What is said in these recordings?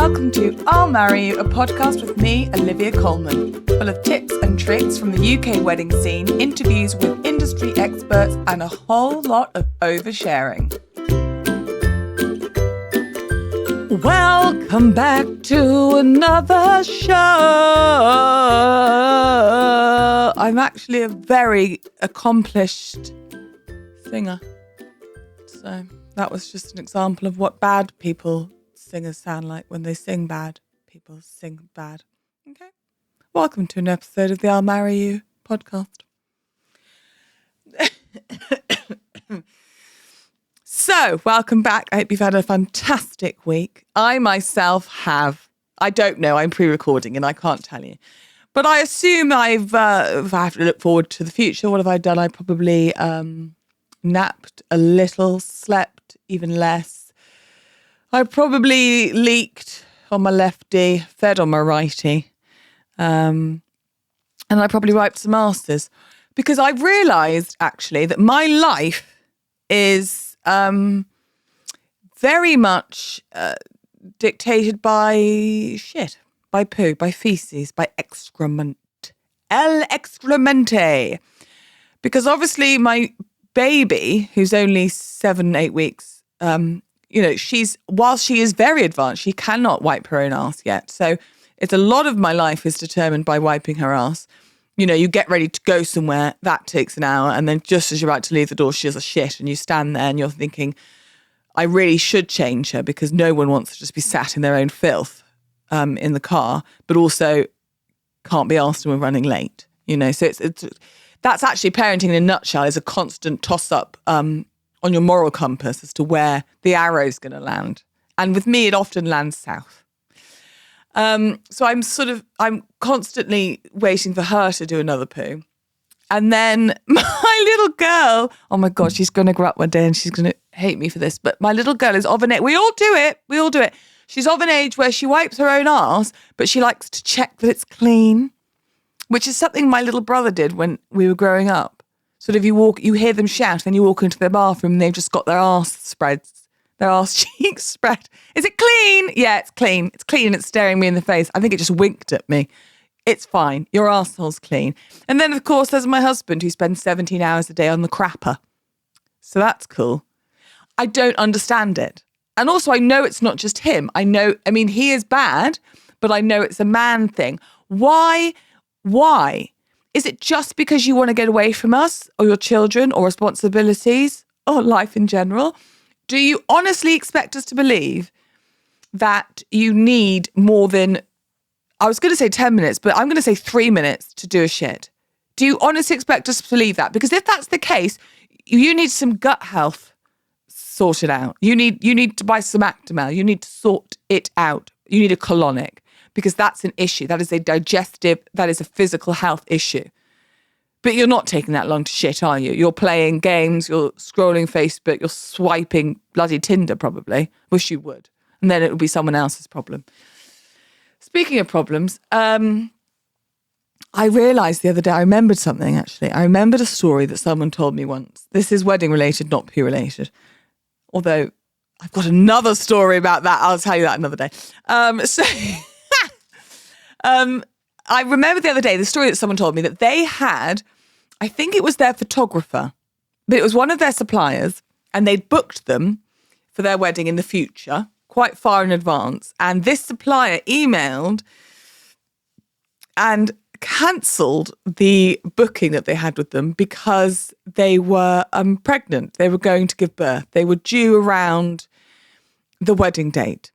Welcome to I'll Marry You, a podcast with me, Olivia Coleman, full of tips and tricks from the UK wedding scene, interviews with industry experts, and a whole lot of oversharing. Welcome back to another show. I'm actually a very accomplished singer. So that was just an example of what bad singers sound like when they sing bad. People sing bad. Okay. Welcome to an episode of the I'll Marry You podcast. So, welcome back. I hope you've had a fantastic week. I myself have. I don't know. I'm pre-recording and I can't tell you. But I assume if I have to look forward to the future, what have I done? I probably napped a little, slept even less. I probably leaked on my lefty, fed on my righty. And I probably wiped some arses. Because I've realised, actually, that my life is very much dictated by shit, by poo, by feces, by excrement. El excremente. Because obviously my baby, who's only 7-8 weeks, while she is very advanced, she cannot wipe her own arse yet. So it's a lot of my life is determined by wiping her arse. You know, you get ready to go somewhere, that takes an hour, and then just as you're about to leave the door, she does a shit, and you stand there and you're thinking, I really should change her because no one wants to just be sat in their own filth in the car, but also can't be asked when we're running late. You know, so it's that's actually parenting in a nutshell, is a constant toss-up on your moral compass as to where the arrow's going to land. And with me, it often lands south. So I'm constantly waiting for her to do another poo. And then my little girl, oh my God, she's going to grow up one day and she's going to hate me for this. But my little girl is of an age, we all do it. She's of an age where she wipes her own arse, but she likes to check that it's clean, which is something my little brother did when we were growing up. Sort of you hear them shout, then you walk into their bathroom and they've just got their arse their arse cheeks spread. Is it clean? Yeah, it's clean. It's clean and it's staring me in the face. I think it just winked at me. It's fine. Your arsehole's clean. And then, of course, there's my husband who spends 17 hours a day on the crapper. So that's cool. I don't understand it. And also, I know it's not just him. He is bad, but I know it's a man thing. Why? Is it just because you want to get away from us or your children or responsibilities or life in general? Do you honestly expect us to believe that you need more than, I was going to say 10 minutes, but I'm going to say 3 minutes to do a shit? Do you honestly expect us to believe that? Because if that's the case, you need some gut health sorted out. You need to buy some Actimel. You need to sort it out. You need a colonic, because that's an issue. That is that is a physical health issue. But you're not taking that long to shit, are you? You're playing games, you're scrolling Facebook, you're swiping bloody Tinder probably. Wish you would. And then it would be someone else's problem. Speaking of problems, I realised the other day, I remembered something actually. I remembered a story that someone told me once. This is wedding related, not poo related. Although I've got another story about that. I'll tell you that another day. I remember the other day, the story that someone told me that they had, I think it was their photographer, but it was one of their suppliers, and they'd booked them for their wedding in the future, quite far in advance. And this supplier emailed and cancelled the booking that they had with them because they were pregnant. They were going to give birth. They were due around the wedding date.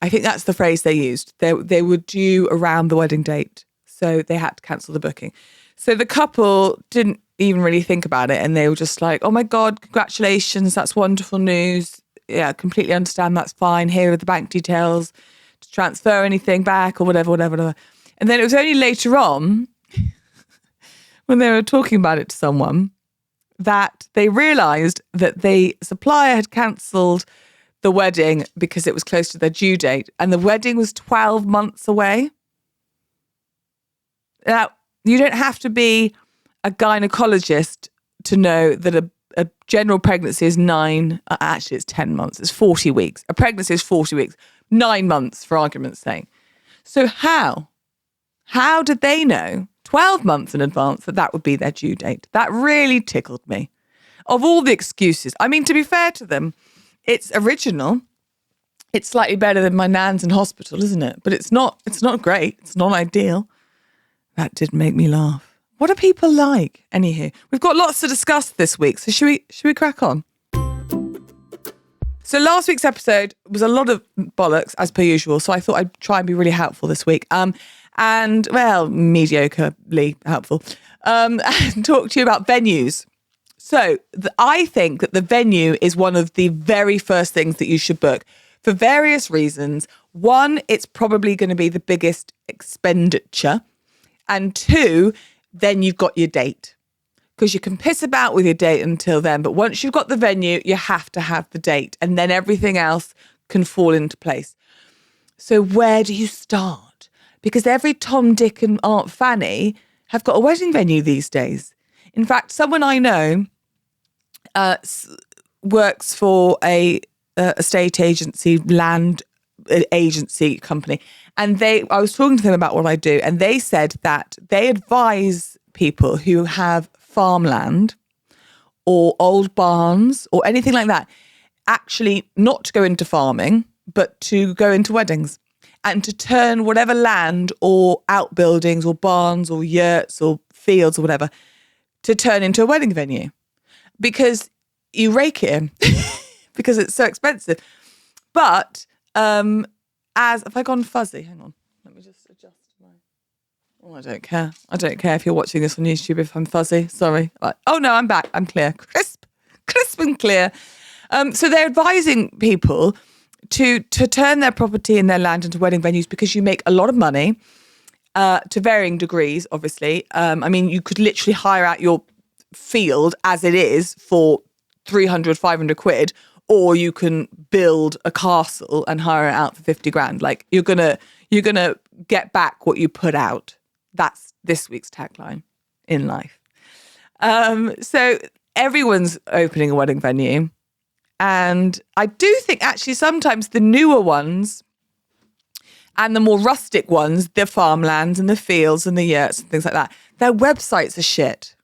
I think that's the phrase they used. They were due around the wedding date, so they had to cancel the booking. So the couple didn't even really think about it, and they were just like, oh my God, congratulations, that's wonderful news. Yeah, completely understand, that's fine. Here are the bank details to transfer anything back or whatever. And then it was only later on, when they were talking about it to someone, that they realised that the supplier had cancelled the wedding because it was close to their due date, and the wedding was 12 months away. Now, you don't have to be a gynecologist to know that a a general pregnancy is 9, actually it's 10 months, it's 40 weeks. A pregnancy is 40 weeks, 9 months for argument's sake. So how did they know 12 months in advance that would be their due date? That really tickled me. Of all the excuses, I mean, to be fair to them, it's original. It's slightly better than my nan's in hospital, isn't it? But it's not great. It's not ideal. That did make me laugh. What are people like? Anywho, we've got lots to discuss this week, so should we crack on? So last week's episode was a lot of bollocks, as per usual, so I thought I'd try and be really helpful this week. And, well, mediocrely helpful. And talk to you about venues. So I think that the venue is one of the very first things that you should book for various reasons. One, it's probably going to be the biggest expenditure. And two, then you've got your date. Because you can piss about with your date until then. But once you've got the venue, you have to have the date. And then everything else can fall into place. So where do you start? Because every Tom, Dick and Aunt Fanny have got a wedding venue these days. In fact, someone I know works for a estate agency, land agency company. And I was talking to them about what I do. And they said that they advise people who have farmland or old barns or anything like that, actually not to go into farming, but to go into weddings and to turn whatever land or outbuildings or barns or yurts or fields or whatever to turn into a wedding venue, because you rake it in because it's so expensive. But have I gone fuzzy? Hang on, let me just adjust my. Oh, I don't care. I don't care if you're watching this on YouTube if I'm fuzzy. Sorry. Oh no, I'm back. I'm clear, crisp and clear. So they're advising people to turn their property and their land into wedding venues because you make a lot of money. To varying degrees, obviously. I mean, you could literally hire out your field as it is for 300, 500 quid, or you can build a castle and hire it out for 50 grand. Like you're gonna get back what you put out. That's this week's tagline in life. So everyone's opening a wedding venue. And I do think actually sometimes the newer ones and the more rustic ones, the farmlands and the fields and the yurts and things like that, their websites are shit.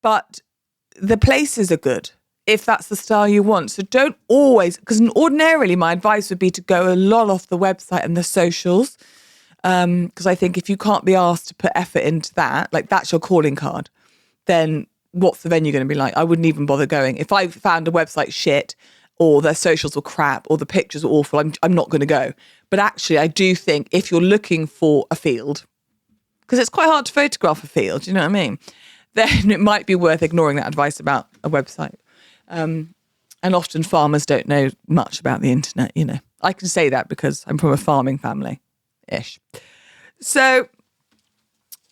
But the places are good, if that's the style you want. So don't always, because ordinarily my advice would be to go a lot off the website and the socials. Because I think if you can't be asked to put effort into that, like that's your calling card, then what's the venue going to be like? I wouldn't even bother going. If I found a website shit, or their socials were crap, or the pictures were awful, I'm not going to go. But actually, I do think if you're looking for a field, because it's quite hard to photograph a field, you know what I mean? Then it might be worth ignoring that advice about a website. And often farmers don't know much about the internet, you know. I can say that because I'm from a farming family-ish. So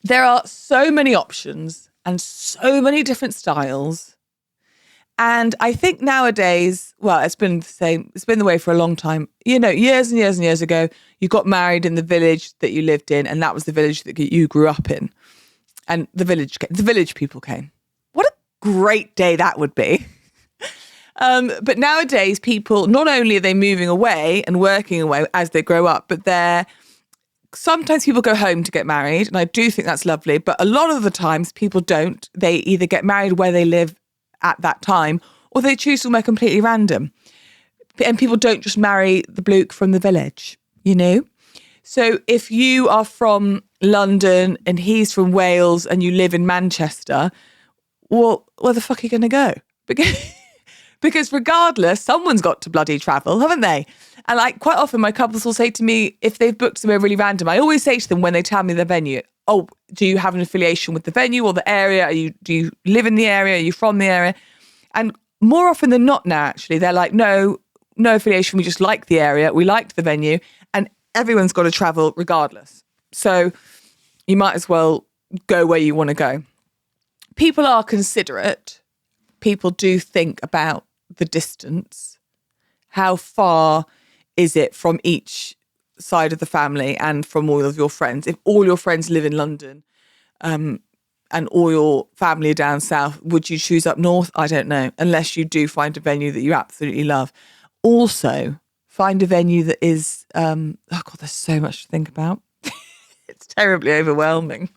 there are so many options and so many different styles. And I think nowadays, well, it's been the same. It's been the way for a long time. You know, years and years and years ago, you got married in the village that you lived in, and that was the village that you grew up in. And the village people came. What a great day that would be. But nowadays, people, not only are they moving away and working away as they grow up, but sometimes people go home to get married, and I do think that's lovely. But a lot of the times, people don't. They either get married where they live at that time, or they choose somewhere completely random. And people don't just marry the bloke from the village, you know? So if you are from London and he's from Wales and you live in Manchester, well, where the fuck are you going to go? Because regardless, someone's got to bloody travel, haven't they? And like quite often my couples will say to me, if they've booked somewhere really random, I always say to them when they tell me the venue, oh, do you have an affiliation with the venue or the area? Do you live in the area? Are you from the area? And more often than not now, actually, they're like, no affiliation. We just like the area. We liked the venue, and everyone's got to travel regardless. So you might as well go where you want to go. People are considerate. People do think about the distance. How far is it from each side of the family and from all of your friends? If all your friends live in London, and and all your family are down south, would you choose up north? I don't know, unless you do find a venue that you absolutely love. Also, find a venue that is, oh God, there's so much to think about. It's terribly overwhelming.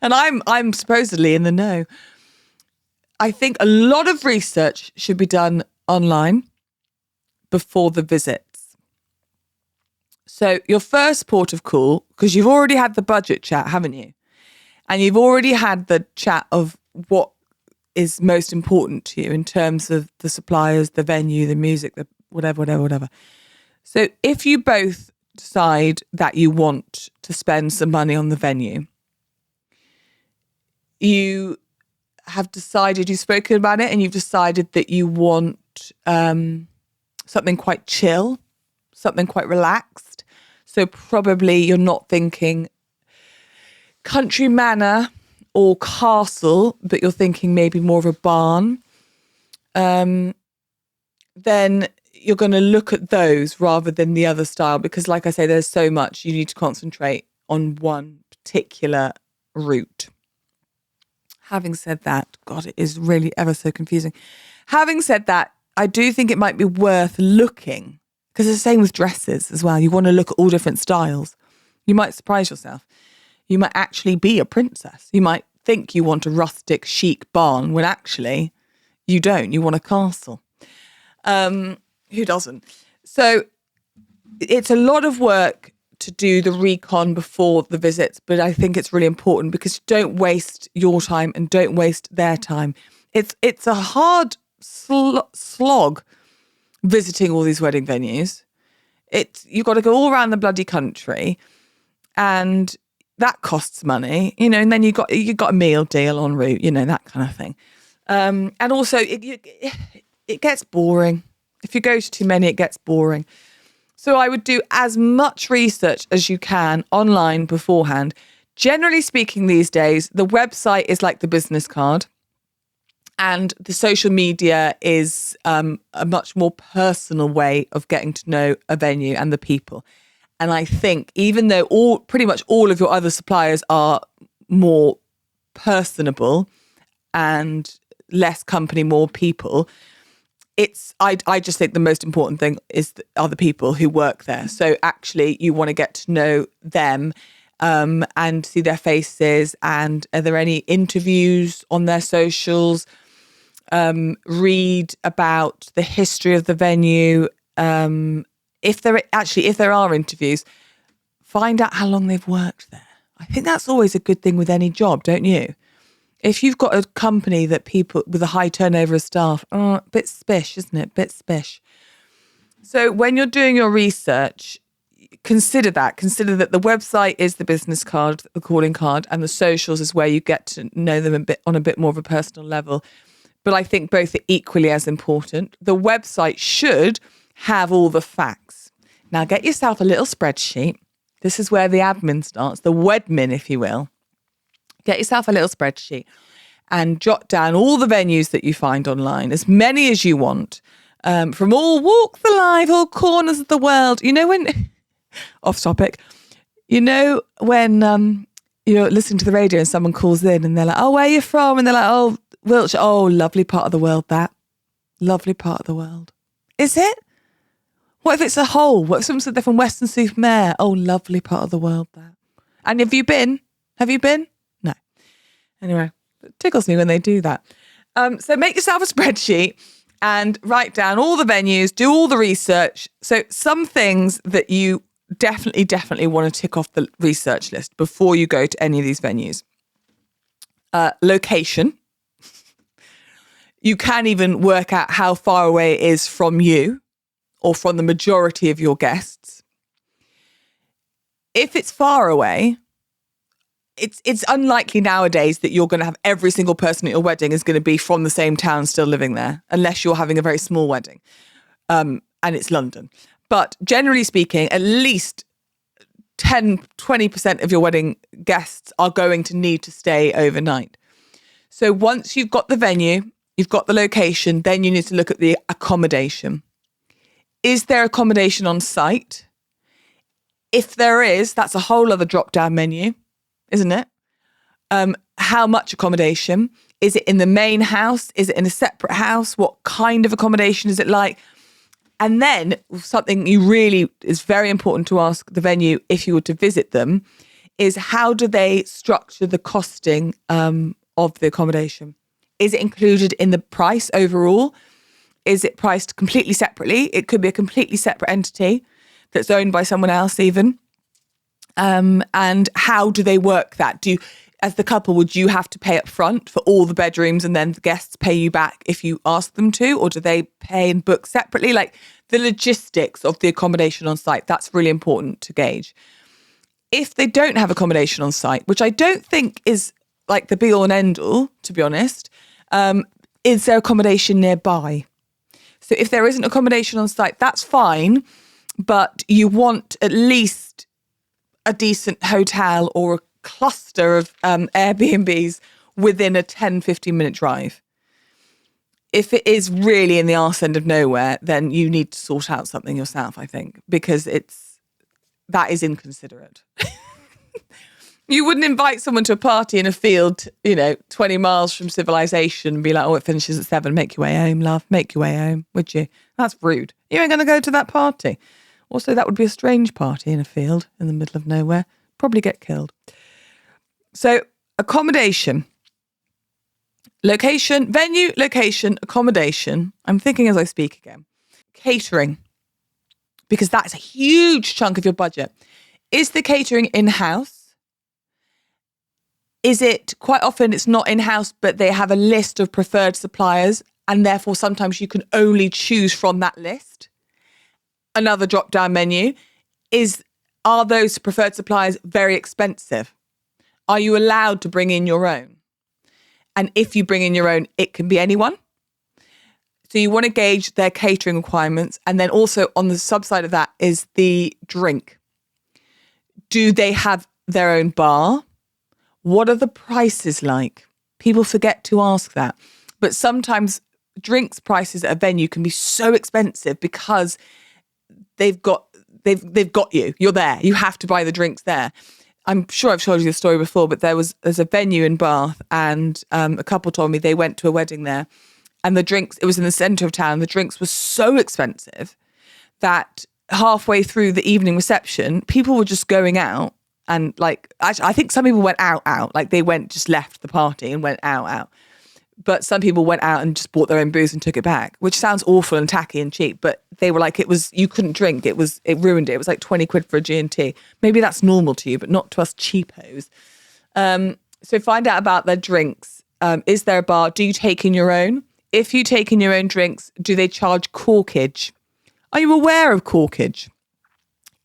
And I'm supposedly in the know. I think a lot of research should be done online before the visits. So your first port of call, because you've already had the budget chat, haven't you? And you've already had the chat of what is most important to you in terms of the suppliers, the venue, the music, the whatever. So if you both decide that you want to spend some money on the venue, you have decided, you've spoken about it, and you've decided that you want something quite chill, something quite relaxed. So probably you're not thinking country manor or castle, but you're thinking maybe more of a barn. Then you're going to look at those rather than the other style, because like I say, there's so much. You need to concentrate on one particular route. Having said that, God, it is really ever so confusing. Having said that, I do think it might be worth looking, because it's the same with dresses as well. You want to look at all different styles. You might surprise yourself. You might actually be a princess. You might think you want a rustic, chic barn when actually you don't. You want a castle. Who doesn't? So it's a lot of work to do the recon before the visits, but I think it's really important because don't waste your time and don't waste their time. It's a hard slog visiting all these wedding venues. You've got to go all around the bloody country, and that costs money, and then you got a meal deal en route, that kind of thing. And also it gets boring. If you go to too many, it gets boring. So I would do as much research as you can online beforehand. Generally speaking, these days, the website is like the business card, and the social media is a much more personal way of getting to know a venue and the people. And I think even though pretty much all of your other suppliers are more personable and less company, more people, I just think the most important thing are the people who work there. So actually you want to get to know them and see their faces. And are there any interviews on their socials? Read about the history of the venue. If there are interviews, find out how long they've worked there. I think that's always a good thing with any job, don't you? If you've got a company that people with a high turnover of staff, a bit spish, isn't it? Bit spish. So when you're doing your research, consider that. Consider that the website is the business card, the calling card, and the socials is where you get to know them on a bit more of a personal level. But I think both are equally as important. The website should have all the facts. Now get yourself a little spreadsheet. This is where the admin starts, the wedmin, if you will. Get yourself a little spreadsheet and jot down all the venues that you find online, as many as you want, from all walk the line, all corners of the world. When, off topic, when you're listening to the radio and someone calls in and they're like, oh, where are you from? And they're like, oh, Wiltshire. Oh, lovely part of the world, that. Lovely part of the world. Is it? What if it's a whole? What if someone said they're from Weston-super-Mare? Oh, lovely part of the world, that. And have you been? No. Anyway, it tickles me when they do that. So make yourself a spreadsheet and write down all the venues, do all the research. So some things that you definitely want to tick off the research list before you go to any of these venues. Location. You can even work out how far away it is from you or from the majority of your guests. If it's far away, it's unlikely nowadays that you're going to have every single person at your wedding is going to be from the same town still living there, unless you're having a very small wedding and it's London. But generally speaking, at least 10-20% of your wedding guests are going to need to stay overnight. So once you've got the venue, you've got the location, then you need to look at the accommodation. Is there accommodation on site? If there is, that's a whole other drop-down menu, isn't it? How much accommodation? Is it in the main house? Is it in a separate house? What kind of accommodation is it like? And then something is very important to ask the venue if you were to visit them is how do they structure the costing of the accommodation? Is it included in the price overall? Is it priced completely separately? It could be a completely separate entity that's owned by someone else even. And how do they work that? As the couple, would you have to pay up front for all the bedrooms and then the guests pay you back if you ask them to? Or do they pay and book separately? Like the logistics of the accommodation on site, that's really important to gauge. If they don't have accommodation on site, which I don't think is like the be all and end all, to be honest, is there accommodation nearby? So if there isn't accommodation on site, that's fine, but you want at least a decent hotel or a cluster of Airbnbs within a 10-15 minute drive. If it is really in the arse end of nowhere, then you need to sort out something yourself, I think, because that is inconsiderate. You wouldn't invite someone to a party in a field, 20 miles from civilization and be like, oh, it finishes at 7, make your way home, love, make your way home, would you? That's rude. You ain't going to go to that party. Also, that would be a strange party in a field in the middle of nowhere. Probably get killed. So, accommodation. Location, venue, location, accommodation. I'm thinking as I speak again. Catering. Because that's a huge chunk of your budget. Is the catering in-house? Is it, quite often it's not in-house, but they have a list of preferred suppliers and therefore sometimes you can only choose from that list? Another drop-down menu are those preferred suppliers very expensive? Are you allowed to bring in your own? And if you bring in your own, it can be anyone. So you want to gauge their catering requirements. And then also on the subside of that is the drink. Do they have their own bar? What are the prices like? People forget to ask that. But sometimes drinks prices at a venue can be so expensive because they've got you. You're there. You have to buy the drinks there. I'm sure I've told you this story before, but there's a venue in Bath and a couple told me they went to a wedding there and the drinks, it was in the centre of town, the drinks were so expensive that halfway through the evening reception, people were just going out and I think some people went out, like they just left the party and went out. But some people went out and just bought their own booze and took it back, which sounds awful and tacky and cheap. But they were like, you couldn't drink. It ruined it. It was like 20 quid for a G&T. Maybe that's normal to you, but not to us cheapos. So find out about their drinks. Is there a bar? Do you take in your own? If you take in your own drinks, do they charge corkage? Are you aware of corkage?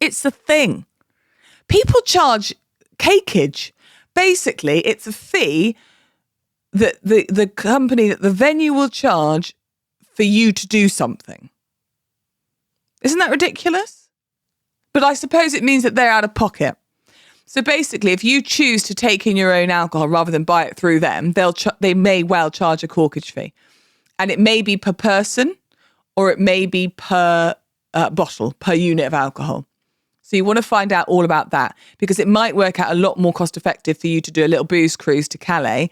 It's a thing. People charge cakeage. Basically, it's a fee that the company, that the venue will charge for you to do something. Isn't that ridiculous? But I suppose it means that they're out of pocket. So basically, if you choose to take in your own alcohol rather than buy it through them, they may well charge a corkage fee. And it may be per person or it may be per bottle, per unit of alcohol. So you want to find out all about that because it might work out a lot more cost effective for you to do a little booze cruise to Calais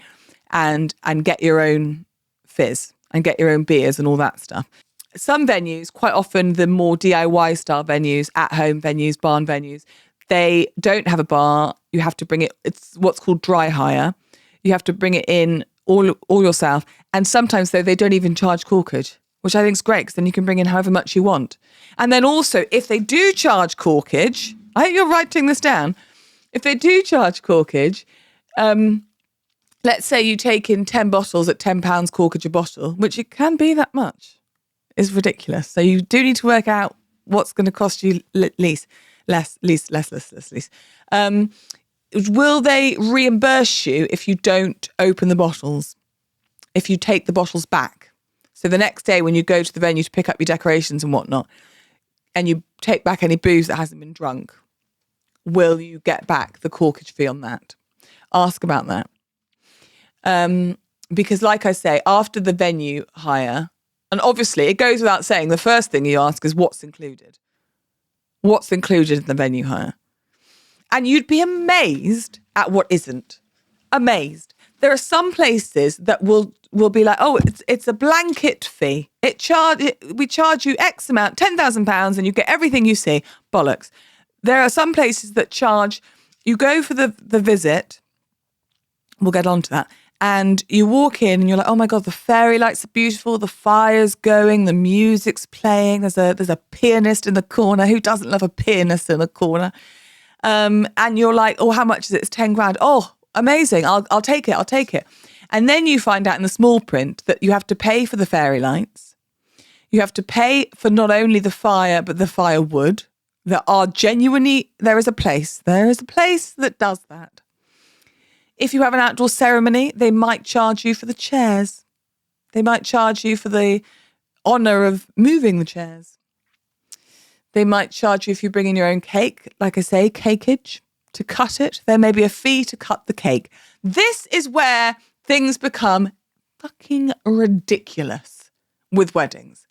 and get your own fizz and get your own beers and all that stuff. Some venues, quite often the more DIY style venues, at-home venues, barn venues, they don't have a bar. You have to bring it. It's what's called dry hire. You have to bring it in all yourself. And sometimes, though, they don't even charge corkage, which I think is great because then you can bring in however much you want. And then also, if they do charge corkage, I hope you're writing this down. If they do charge corkage, let's say you take in 10 bottles at £10 corkage a bottle, which it can be that much. It's ridiculous. So you do need to work out what's going to cost you less. Will they reimburse you if you don't open the bottles? If you take the bottles back? So the next day when you go to the venue to pick up your decorations and whatnot, and you take back any booze that hasn't been drunk, will you get back the corkage fee on that? Ask about that. Because like I say, after the venue hire, and obviously it goes without saying, the first thing you ask is what's included? What's included in the venue hire? And you'd be amazed at what isn't. amazed. There are some places that will be like, oh, it's a blanket fee. We charge you X amount, £10,000, and you get everything you see. Bollocks. There are some places that charge, you go for the visit, we'll get on to that, and you walk in and you're like, oh my God, the fairy lights are beautiful, the fire's going, the music's playing, there's a pianist in the corner. Who doesn't love a pianist in the corner? And you're like, oh, how much is it? It's 10 grand. Oh, amazing. I'll take it. And then you find out in the small print that you have to pay for the fairy lights. You have to pay for not only the fire, but the firewood. There is a place that does that. If you have an outdoor ceremony, they might charge you for the chairs. They might charge you for the honour of moving the chairs. They might charge you if you bring in your own cake, like I say, cakeage, to cut it. There may be a fee to cut the cake. This is where things become fucking ridiculous with weddings.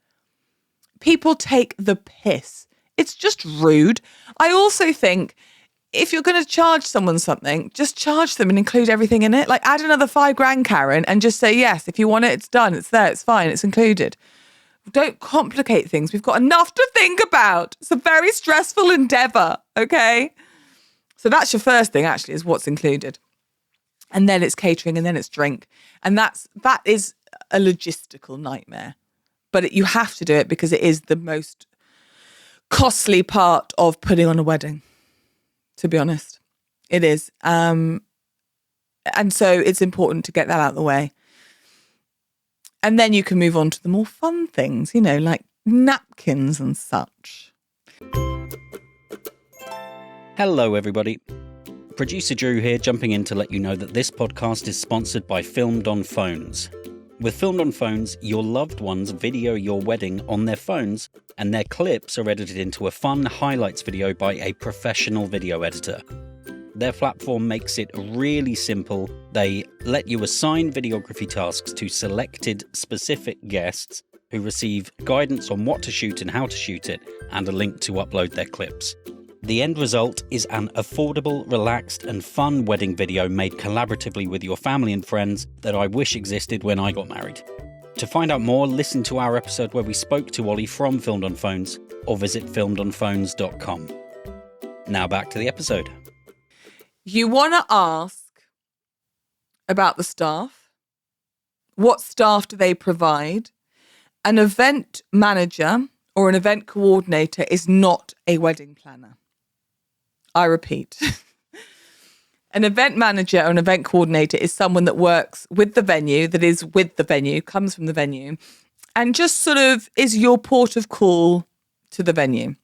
People take the piss. It's just rude. I also think if you're going to charge someone something, just charge them and include everything in it. Like add another 5 grand, Karen, and just say, yes, if you want it, it's done. It's there. It's fine. It's included. Don't complicate things. We've got enough to think about. It's a very stressful endeavour, okay? So that's your first thing, actually, is what's included. And then it's catering and then it's drink. And that is a logistical nightmare. But you have to do it because it is the most costly part of putting on a wedding, to be honest. It is. And so it's important to get that out of the way. And then you can move on to the more fun things, like napkins and such. Hello, everybody. Producer Drew here, jumping in to let you know that this podcast is sponsored by Filmed on Phones. With Filmed on Phones, your loved ones video your wedding on their phones, and their clips are edited into a fun highlights video by a professional video editor. Their platform makes it really simple. They let you assign videography tasks to selected specific guests who receive guidance on what to shoot and how to shoot it, and a link to upload their clips. The end result is an affordable, relaxed and fun wedding video made collaboratively with your family and friends that I wish existed when I got married. To find out more, listen to our episode where we spoke to Ollie from Filmed on Phones, or visit filmedonphones.com. Now back to the episode. You want to ask about the staff. What staff do they provide? An event manager or an event coordinator is not a wedding planner. I repeat. An event manager or an event coordinator is someone that works with the venue, that is with the venue, comes from the venue, and just sort of is your port of call to the venue.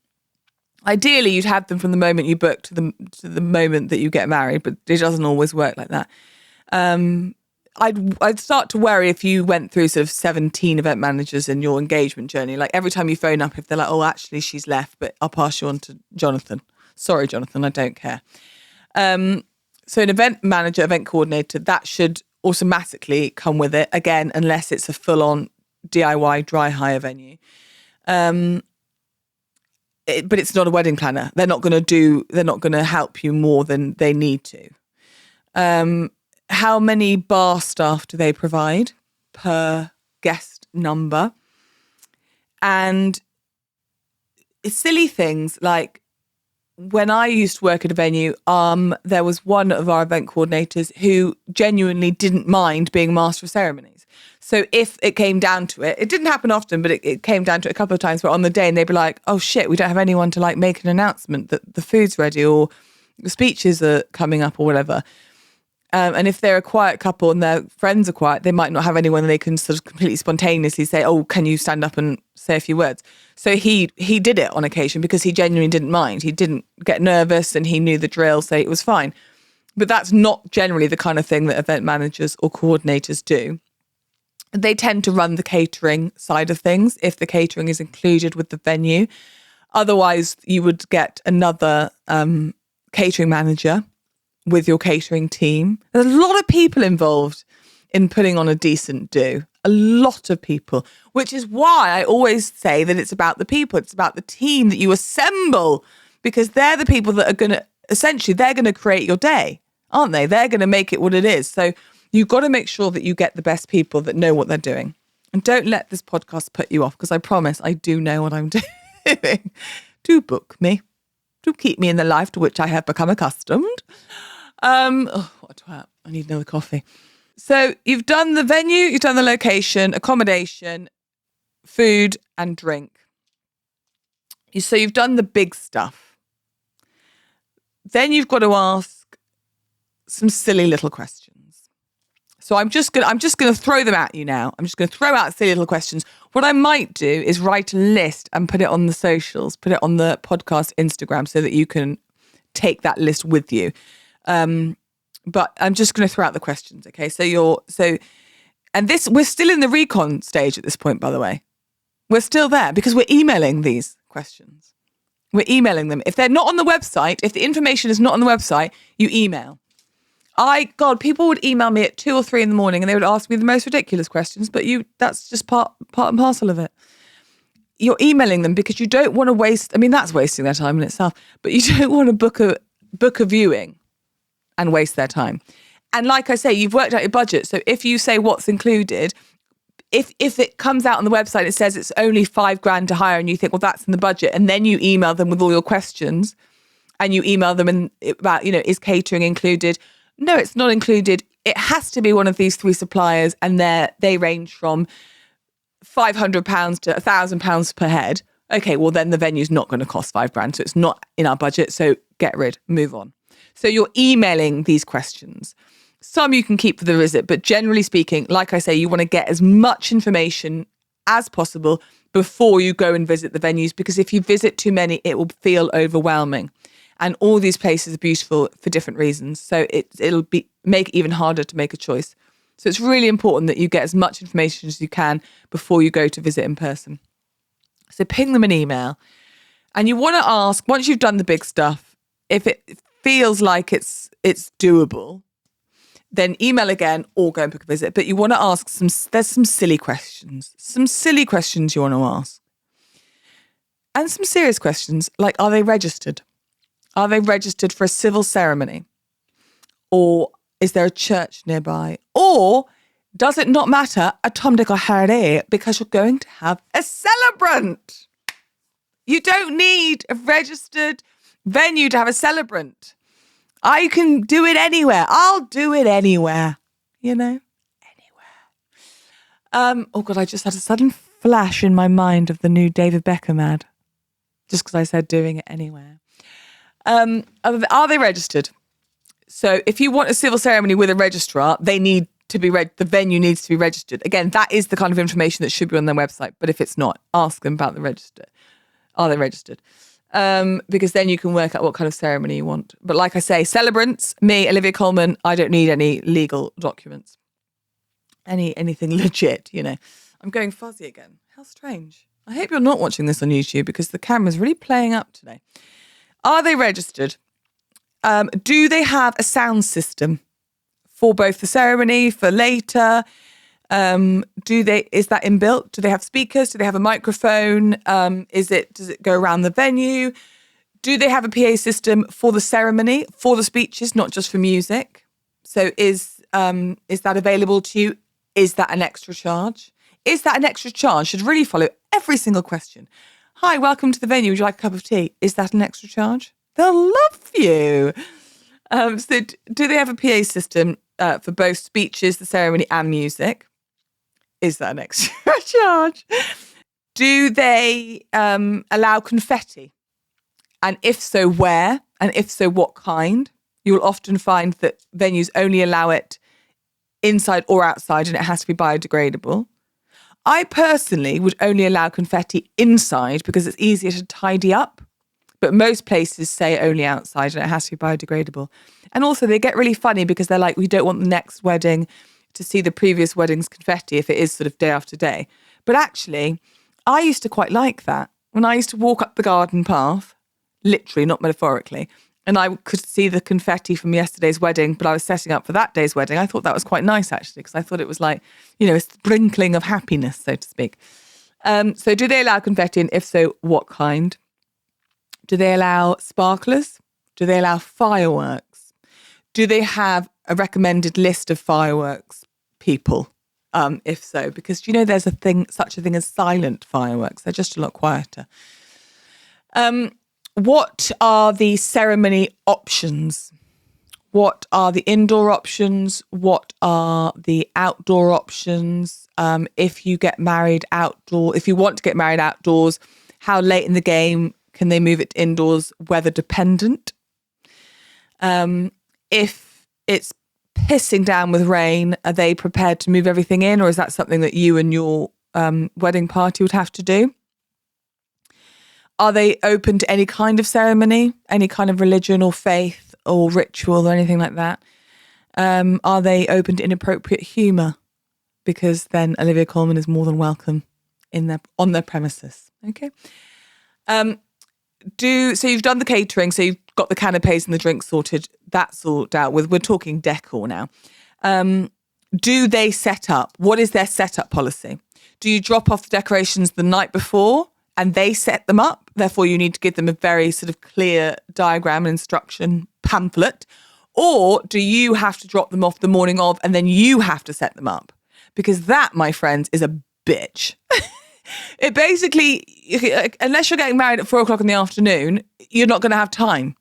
Ideally, you'd have them from the moment you book to the moment that you get married, but it doesn't always work like that. I'd start to worry if you went through sort of 17 event managers in your engagement journey. Like every time you phone up, if they're like, oh, actually, she's left, but I'll pass you on to Jonathan. Sorry, Jonathan, I don't care. So an event manager, event coordinator, that should automatically come with it, again, unless it's a full-on DIY dry hire venue. But it's not a wedding planner. They're not going to help you more than they need to. How many bar staff do they provide per guest number? And it's silly things like when I used to work at a venue, there was one of our event coordinators who genuinely didn't mind being master of ceremonies. So if it came down to it, it didn't happen often, but it came down to it a couple of times where on the day and they'd be like, oh shit, we don't have anyone to like make an announcement that the food's ready or the speeches are coming up or whatever. And if they're a quiet couple and their friends are quiet, they might not have anyone they can sort of completely spontaneously say, oh, can you stand up and say a few words? So he did it on occasion because he genuinely didn't mind. He didn't get nervous and he knew the drill, so it was fine. But that's not generally the kind of thing that event managers or coordinators do. They tend to run the catering side of things if the catering is included with the venue. Otherwise, you would get another catering manager with your catering team. There's a lot of people involved in putting on a decent do. A lot of people, which is why I always say that it's about the people. It's about the team that you assemble, because they're the people that are going to, essentially, they're going to create your day. aren't they? They're going to make it what it is. So you've got to make sure that you get the best people that know what they're doing. And don't let this podcast put you off, because I promise I do know what I'm doing. Do book me. Do keep me in the life to which I have become accustomed. What a twat. I need another coffee. So you've done the venue, you've done the location, accommodation, food and drink. So you've done the big stuff. Then you've got to ask some silly little questions. So I'm just gonna throw them at you now. I'm just gonna throw out silly little questions. What I might do is write a list and put it on the socials, put it on the podcast Instagram, so that you can take that list with you. But I'm just gonna throw out the questions, okay? We're still in the recon stage at this point, by the way. We're still there because we're emailing these questions. We're emailing them. If they're not on the website, if the information is not on the website, you email. People would email me at 2 or 3 in the morning and they would ask me the most ridiculous questions, but that's just part and parcel of it. You're emailing them because you don't want to waste, that's wasting their time in itself, but you don't want to book a viewing and waste their time. And like I say, you've worked out your budget. So if you say what's included, if it comes out on the website, it says it's only $5,000 to hire and you think, well, that's in the budget. And then you email them with all your questions and you email them about, is catering included? No, it's not included. It has to be one of these 3 suppliers, and they range from £500 to £1,000 per head. Okay, well then the venue's not going to cost $5,000, so it's not in our budget. So get rid, move on. So you're emailing these questions. Some you can keep for the visit, but generally speaking, like I say, you want to get as much information as possible before you go and visit the venues, because if you visit too many, it will feel overwhelming. And all these places are beautiful for different reasons. So it'll make it even harder to make a choice. So it's really important that you get as much information as you can before you go to visit in person. So ping them an email. And you want to ask, once you've done the big stuff, if it feels like it's doable, then email again or go and book a visit. But you want to ask there's some silly questions. Some silly questions you want to ask. And some serious questions, like, are they registered? Are they registered for a civil ceremony? Or is there a church nearby? Or does it not matter a Tom, Dick or Harry because you're going to have a celebrant? You don't need a registered venue to have a celebrant. I can do it anywhere. I'll do it anywhere. Anywhere. Oh God, I just had a sudden flash in my mind of the new David Beckham ad. Just because I said doing it anywhere. Are they registered? So if you want a civil ceremony with a registrar, they need to be the venue needs to be registered. Again, that is the kind of information that should be on their website. But if it's not, ask them about the register. Are they registered? Because then you can work out what kind of ceremony you want. But like I say, celebrants, me, Olivia Coleman, I don't need any legal documents. Anything legit, I'm going fuzzy again. How strange. I hope you're not watching this on YouTube because the camera's really playing up today. Are they registered? Do they have a sound system for both the ceremony, for later? Is that inbuilt? Do they have speakers? Do they have a microphone? Does it go around the venue? Do they have a PA system for the ceremony, for the speeches, not just for music? So is that available to you? Is that an extra charge? Is that an extra charge? Should really follow every single question. Hi, welcome to the venue. Would you like a cup of tea? Is that an extra charge? They'll love you. So do they have a PA system for both speeches, the ceremony and music? Is that an extra charge? Do they allow confetti? And if so, where? And if so, what kind? You will often find that venues only allow it inside or outside, and it has to be biodegradable. I personally would only allow confetti inside because it's easier to tidy up. But most places say only outside and it has to be biodegradable. And also they get really funny because they're like, we don't want the next wedding to see the previous wedding's confetti if it is sort of day after day. But actually, I used to quite like that. When I used to walk up the garden path, literally, not metaphorically, and I could see the confetti from yesterday's wedding, but I was setting up for that day's wedding. I thought that was quite nice, actually, because I thought it was like, a sprinkling of happiness, so to speak. So do they allow confetti? And if so, what kind? Do they allow sparklers? Do they allow fireworks? Do they have a recommended list of fireworks people? If so, because there's such a thing as silent fireworks. They're just a lot quieter. What are the ceremony options? What are the indoor options? What are the outdoor options? If you get married if you want to get married outdoors, how late in the game can they move it to indoors, weather dependent? If it's pissing down with rain, are they prepared to move everything in, or is that something that you and your wedding party would have to do? Are they open to any kind of ceremony, any kind of religion or faith or ritual or anything like that? Are they open to inappropriate humour? Because then Olivia Coleman is more than welcome on their premises. Okay. So you've done the catering, so you've got the canapes and the drinks sorted. That's all dealt with. We're talking decor now. Do they set up? What is their setup policy? Do you drop off the decorations the night before and they set them up? Therefore, you need to give them a very sort of clear diagram and instruction pamphlet. Or do you have to drop them off the morning of and then you have to set them up? Because that, my friends, is a bitch. It basically, unless you're getting married at 4:00 in the afternoon, you're not going to have time.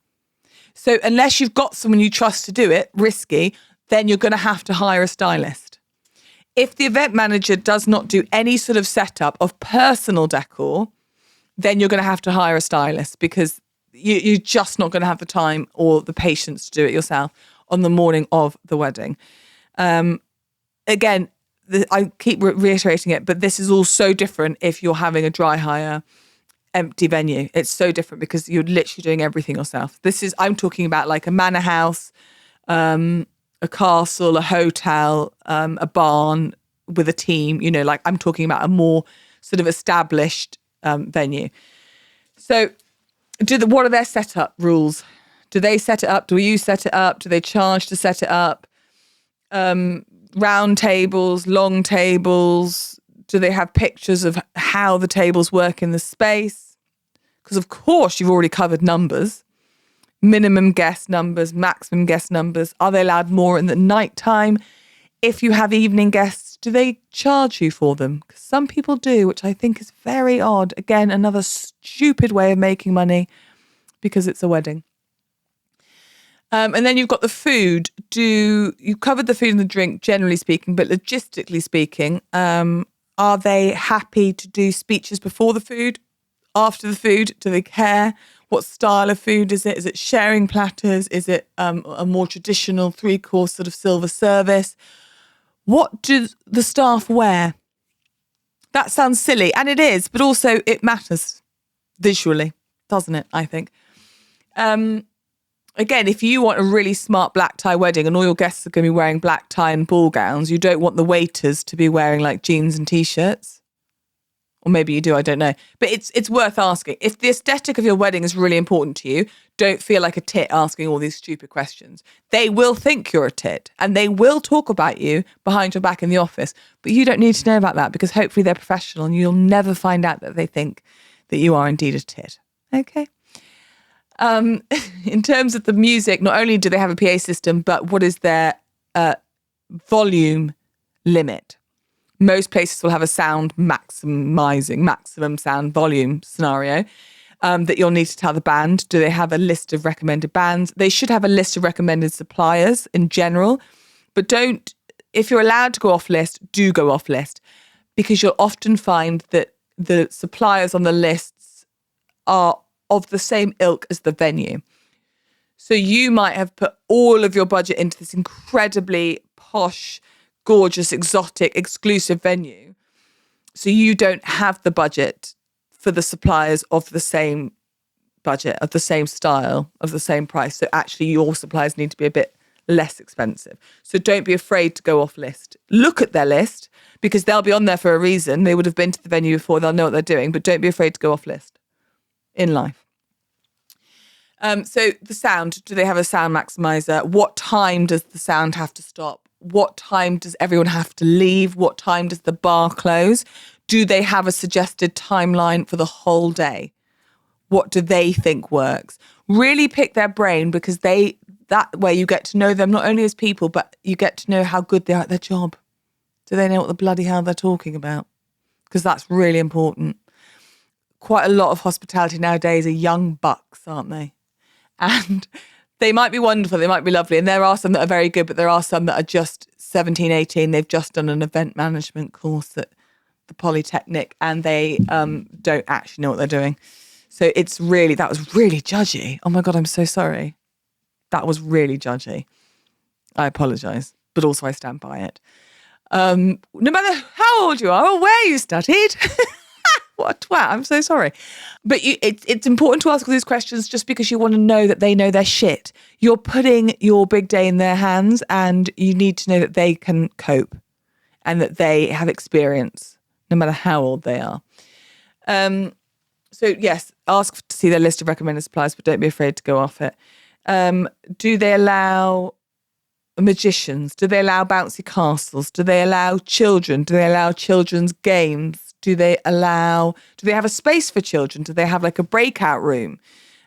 So unless you've got someone you trust to do it, risky, then you're going to have to hire a stylist. If the event manager does not do any sort of setup of personal decor, then you're going to have to hire a stylist, because you're just not going to have the time or the patience to do it yourself on the morning of the wedding. Again, I keep reiterating it, but this is all so different if you're having a dry hire, empty venue. It's so different because you're literally doing everything yourself. I'm talking about like a manor house, a castle, a hotel, a barn with a team, like I'm talking about a more sort of established venue. So what are their setup rules? Do they set it up? Do you set it up? Do they charge to set it up? Round tables, long tables? Do they have pictures of how the tables work in the space? Because of course you've already covered numbers. Minimum guest numbers, maximum guest numbers. Are they allowed more in the night time? If you have evening guests, do they charge you for them? Because some people do, which I think is very odd. Again, another stupid way of making money because it's a wedding. And then you've got the food. You've covered the food and the drink, generally speaking, but logistically speaking, are they happy to do speeches before the food, after the food? Do they care? What style of food is it? Is it sharing platters? Is it a more traditional 3-course sort of silver service? What do the staff wear? That sounds silly, and it is, but also it matters visually, doesn't it, I think? Again, if you want a really smart black tie wedding and all your guests are going to be wearing black tie and ball gowns, you don't want the waiters to be wearing like jeans and T-shirts. Or maybe you do, I don't know. But it's worth asking. If the aesthetic of your wedding is really important to you, don't feel like a tit asking all these stupid questions. They will think you're a tit and they will talk about you behind your back in the office. But you don't need to know about that, because hopefully they're professional and you'll never find out that they think that you are indeed a tit. Okay? In terms of the music, not only do they have a PA system, but what is their volume limit? Most places will have a sound maximum sound volume scenario that you'll need to tell the band. Do they have a list of recommended bands? They should have a list of recommended suppliers in general, but if you're allowed to go off list, do go off list, because you'll often find that the suppliers on the lists are of the same ilk as the venue. So you might have put all of your budget into this incredibly posh, gorgeous, exotic, exclusive venue. So you don't have the budget for the suppliers of the same budget, of the same style, of the same price. So actually your suppliers need to be a bit less expensive. So don't be afraid to go off list. Look at their list, because they'll be on there for a reason. They would have been to the venue before. They'll know what they're doing, but don't be afraid to go off list in life. So the sound, do they have a sound maximizer? What time does the sound have to stop? What time does everyone have to leave? What time does the bar close? Do they have a suggested timeline for the whole day? What do they think works? Really pick their brain, because that way you get to know them not only as people, but you get to know how good they are at their job. Do they know what the bloody hell they're talking about? Because that's really important. Quite a lot of hospitality nowadays are young bucks, aren't they? And they might be wonderful, they might be lovely, and there are some that are very good, but there are some that are just 17, 18. They've just done an event management course at the Polytechnic, and they don't actually know what they're doing. So that was really judgy. Oh my God, I'm so sorry. That was really judgy. I apologise, but also I stand by it. No matter how old you are or where you studied. What a twat, I'm so sorry. But it's important to ask all these questions just because you want to know that they know their shit. You're putting your big day in their hands, and you need to know that they can cope and that they have experience, no matter how old they are. So yes, ask to see their list of recommended suppliers, but don't be afraid to go off it. Do they allow magicians? Do they allow bouncy castles? Do they allow children? Do they allow children's games? Do they have a space for children? Do they have like a breakout room?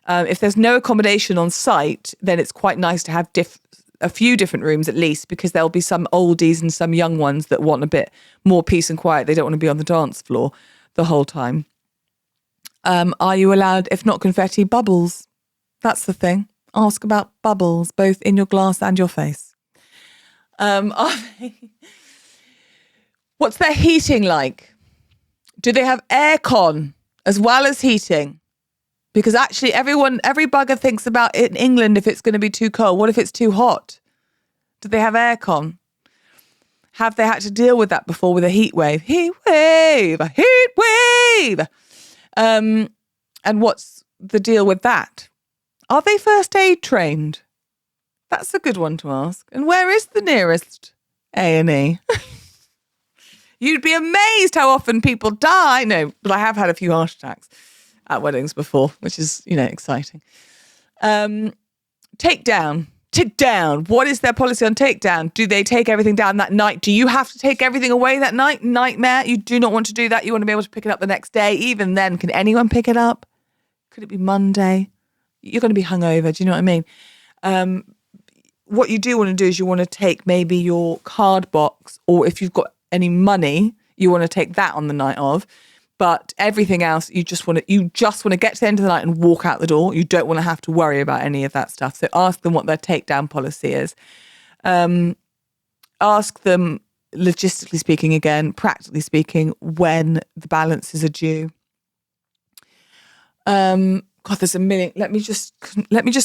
If there's no accommodation on site, then it's quite nice to have a few different rooms at least, because there'll be some oldies and some young ones that want a bit more peace and quiet. They don't want to be on the dance floor the whole time. Are you allowed, if not confetti, bubbles? That's the thing. Ask about bubbles, both in your glass and your face. What's their heating like? Do they have aircon as well as heating? Because actually every bugger thinks about it in England if it's going to be too cold. What if it's too hot? Do they have aircon? Have they had to deal with that before with a heat wave? Heat wave! And what's the deal with that? Are they first aid trained? That's a good one to ask. And where is the nearest A&E? You'd be amazed how often people die. No, but I have had a few heart attacks at weddings before, which is, exciting. Takedown. What is their policy on takedown? Do they take everything down that night? Do you have to take everything away that night? Nightmare. You do not want to do that. You want to be able to pick it up the next day. Even then, can anyone pick it up? Could it be Monday? You're going to be hungover. Do you know what I mean? What you do want to do is you want to take maybe your card box, or if you've got any money, you want to take that on the night of. But everything else, you just want to get to the end of the night and walk out the door. You don't want to have to worry about any of that stuff. So ask them what their takedown policy is. Ask them, logistically speaking, again, practically speaking, when the balances are due. God, there's a million. Let me just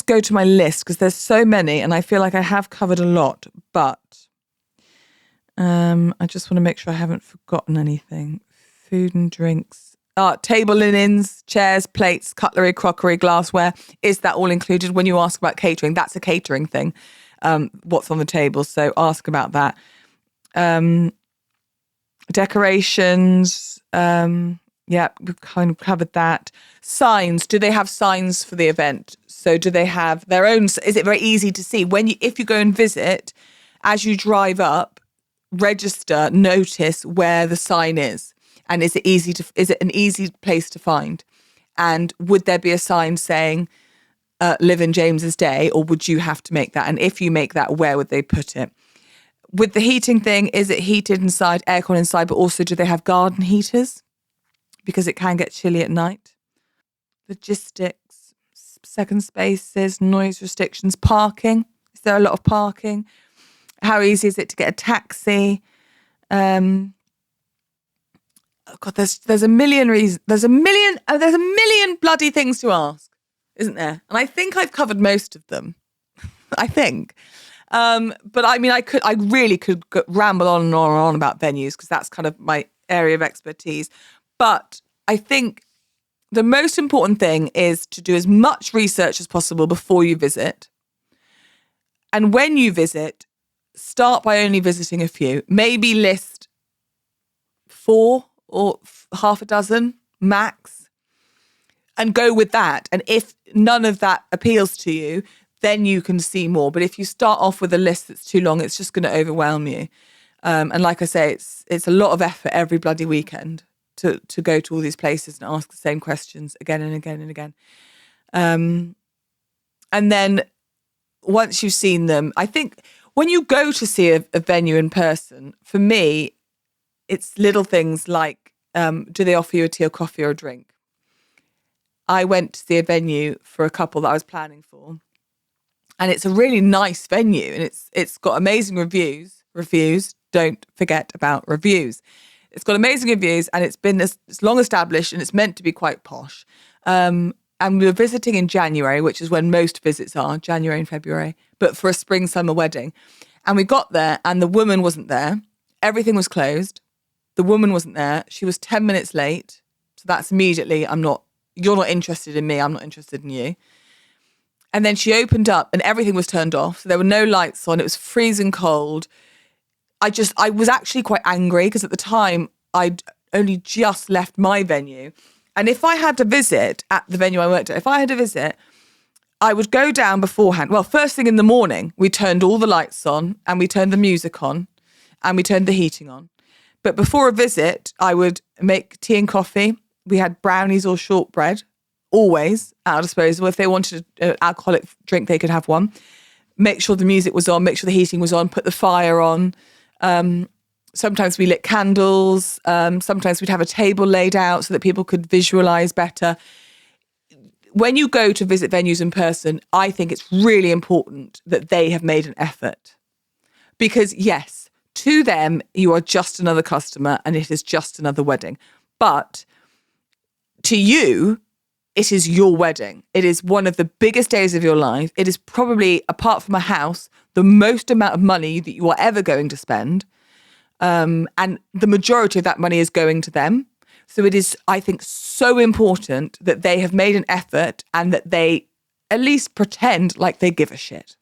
go to my list, because there's so many, and I feel like I have covered a lot. But I just want to make sure I haven't forgotten anything. Food and drinks. Table linens, chairs, plates, cutlery, crockery, glassware. Is that all included when you ask about catering? That's a catering thing. What's on the table? So ask about that. Decorations. Yeah, we've kind of covered that. Signs. Do they have signs for the event? So do they have their own? Is it very easy to see if you go and visit, as you drive up, register, notice where the sign is? And is it an easy place to find? And would there be a sign saying, live in James's Day, or would you have to make that? And if you make that, where would they put it? With the heating thing, is it heated inside, aircon inside, but also do they have garden heaters? Because it can get chilly at night. Logistics, second spaces, noise restrictions, parking. Is there a lot of parking? How easy is it to get a taxi? God, there's a million reasons. There's a million bloody things to ask, isn't there? And I think I've covered most of them. I think. But I mean, I really could ramble on and on and on about venues, because that's kind of my area of expertise. But I think the most important thing is to do as much research as possible before you visit. And when you visit, start by only visiting a few. Maybe list 4 or half a dozen max, and go with that. And if none of that appeals to you, then you can see more. But if you start off with a list that's too long, it's just going to overwhelm you. And like I say, it's a lot of effort every bloody weekend to go to all these places and ask the same questions again and again and again. And then once you've seen them, I think when you go to see a venue in person, for me, it's little things like, do they offer you a tea or coffee or a drink? I went to see a venue for a couple that I was planning for, and it's a really nice venue, and it's got amazing reviews. Reviews, don't forget about reviews. It's got amazing reviews, and it's long established, and it's meant to be quite posh. And we were visiting in January, which is when most visits are, January and February, but for a spring-summer wedding. And we got there, and the woman wasn't there. Everything was closed. The woman wasn't there. She was 10 minutes late. So that's immediately, you're not interested in me, I'm not interested in you. And then she opened up and everything was turned off. So there were no lights on. It was freezing cold. I was actually quite angry because at the time I'd only just left my venue. And if I had to visit at the venue I worked at, if I had to visit, I would go down beforehand. Well, first thing in the morning, we turned all the lights on and we turned the music on and we turned the heating on. But before a visit, I would make tea and coffee. We had brownies or shortbread, always at our disposal. If they wanted an alcoholic drink, they could have one. Make sure the music was on, make sure the heating was on, put the fire on. Sometimes we lit candles. Sometimes we'd have a table laid out so that people could visualize better. When you go to visit venues in person, I think it's really important that they have made an effort. Because yes, to them, you are just another customer and it is just another wedding. But to you, it is your wedding. It is one of the biggest days of your life. It is probably, apart from a house, the most amount of money that you are ever going to spend. And the majority of that money is going to them. So it is, I think, so important that they have made an effort and that they at least pretend like they give a shit.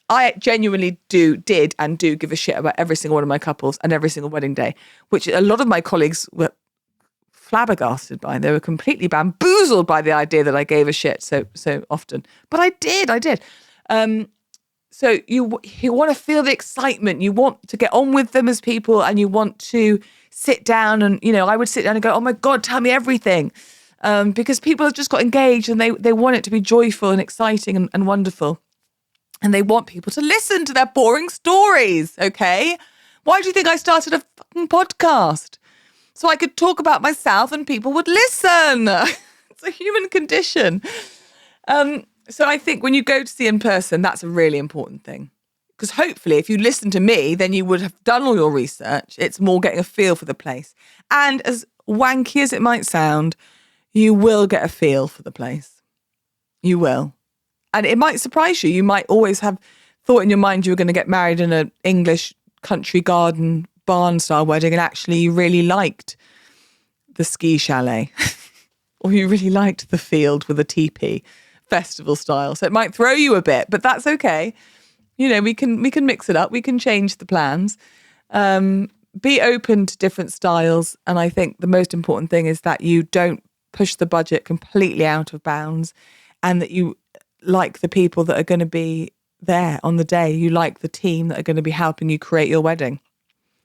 I genuinely did and do give a shit about every single one of my couples and every single wedding day, which a lot of my colleagues were flabbergasted by. They were completely bamboozled by the idea that I gave a shit so often. But I did. So you want to feel the excitement. You want to get on with them as people, and you want to sit down and, I would sit down and go, oh my God, tell me everything. Because people have just got engaged and they want it to be joyful and exciting and wonderful. And they want people to listen to their boring stories, okay? Why do you think I started a fucking podcast? So I could talk about myself and people would listen. It's a human condition. So I think when you go to see in person, that's a really important thing. Because hopefully if you listen to me, then you would have done all your research. It's more getting a feel for the place. And as wanky as it might sound, you will get a feel for the place. You will. And it might surprise you. You might always have thought in your mind you were going to get married in an English country garden barn style wedding, and actually you really liked the ski chalet or you really liked the field with a teepee festival style. So it might throw you a bit, but that's okay. We can mix it up. We can change the plans. Be open to different styles. And I think the most important thing is that you don't push the budget completely out of bounds, and that you like the people that are going to be there on the day. You like the team that are going to be helping you create your wedding.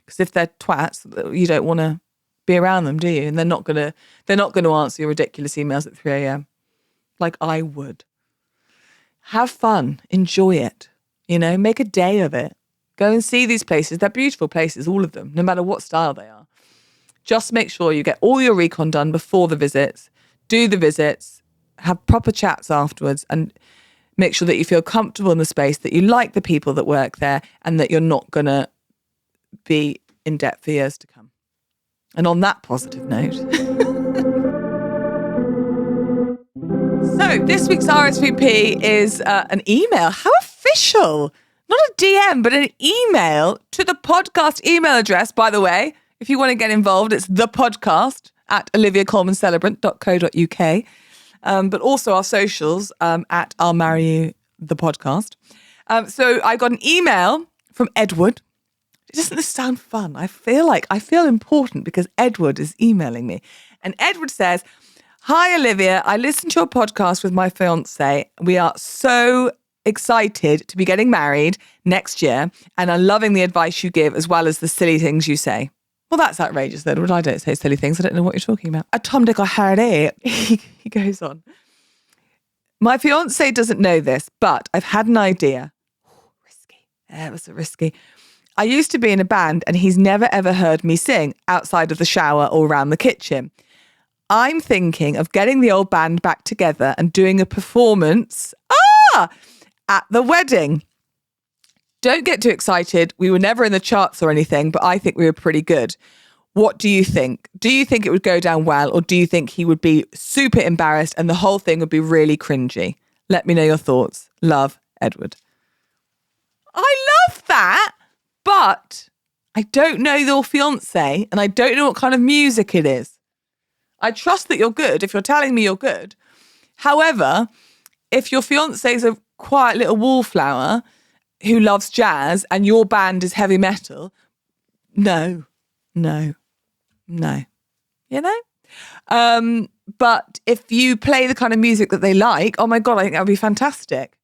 Because if they're twats, you don't want to be around them, do you? And they're not going to answer your ridiculous emails at 3 a.m. like I would. Have fun. Enjoy it. Make a day of it. Go and see these places. They're beautiful places, all of them, no matter what style they are. Just make sure you get all your recon done before the visits. Do the visits. Have proper chats afterwards, and make sure that you feel comfortable in the space, that you like the people that work there, and that you're not going to be in debt for years to come. And on that positive note. So this week's RSVP is an email. How official. Not a DM, but an email to the podcast email address, by the way. If you want to get involved, it's thepodcast@oliviacolemancelebrant.co.uk. But also our socials at I'll Marry You, the podcast. So I got an email from Edward. Doesn't this sound fun? I feel important because Edward is emailing me. And Edward says, "Hi, Olivia. I listened to your podcast with my fiance. We are so excited to be getting married next year, and I'm loving the advice you give as well as the silly things you say." Well, that's outrageous, Edward. I don't say silly things. I don't know what you're talking about. A Tom, Dick or Harry. He goes on. My fiance doesn't know this, but I've had an idea. Risky. Yeah, it was so risky. I used to be in a band and he's never ever heard me sing outside of the shower or around the kitchen. I'm thinking of getting the old band back together and doing a performance at the wedding. Don't get too excited. We were never in the charts or anything, but I think we were pretty good. What do you think? Do you think it would go down well, or do you think he would be super embarrassed and the whole thing would be really cringy? Let me know your thoughts. Love, Edward. I love that, but I don't know your fiance and I don't know what kind of music it is. I trust that you're good if you're telling me you're good. However, if your fiance is a quiet little wallflower who loves jazz and your band is heavy metal, no. You know? But if you play the kind of music that they like, oh my God, I think that would be fantastic.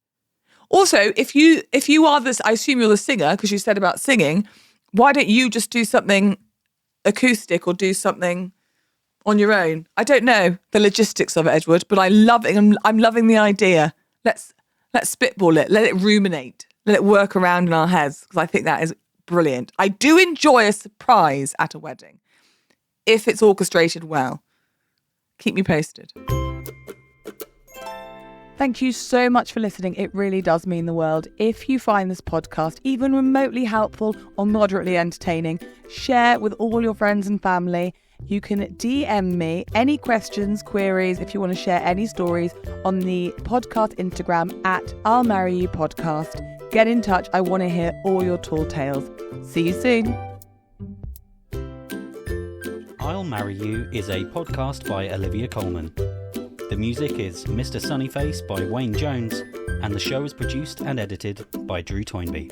Also, if you are this, I assume you're the singer because you said about singing, why don't you just do something acoustic or do something on your own? I don't know the logistics of it, Edward, but I'm loving the idea. Let's spitball it. Let it ruminate. Let it work around in our heads because I think that is brilliant. I do enjoy a surprise at a wedding if it's orchestrated well. Keep me posted. Thank you so much for listening. It really does mean the world. If you find this podcast even remotely helpful or moderately entertaining, share with all your friends and family. You can DM me any questions, queries, if you want to share any stories on the podcast Instagram at I'll Marry You Podcast. Get in touch. I want to hear all your tall tales. See you soon. I'll Marry You is a podcast by Olivia Coleman. The music is Mr. Sunnyface by Wayne Jones, and the show is produced and edited by Drew Toynbee.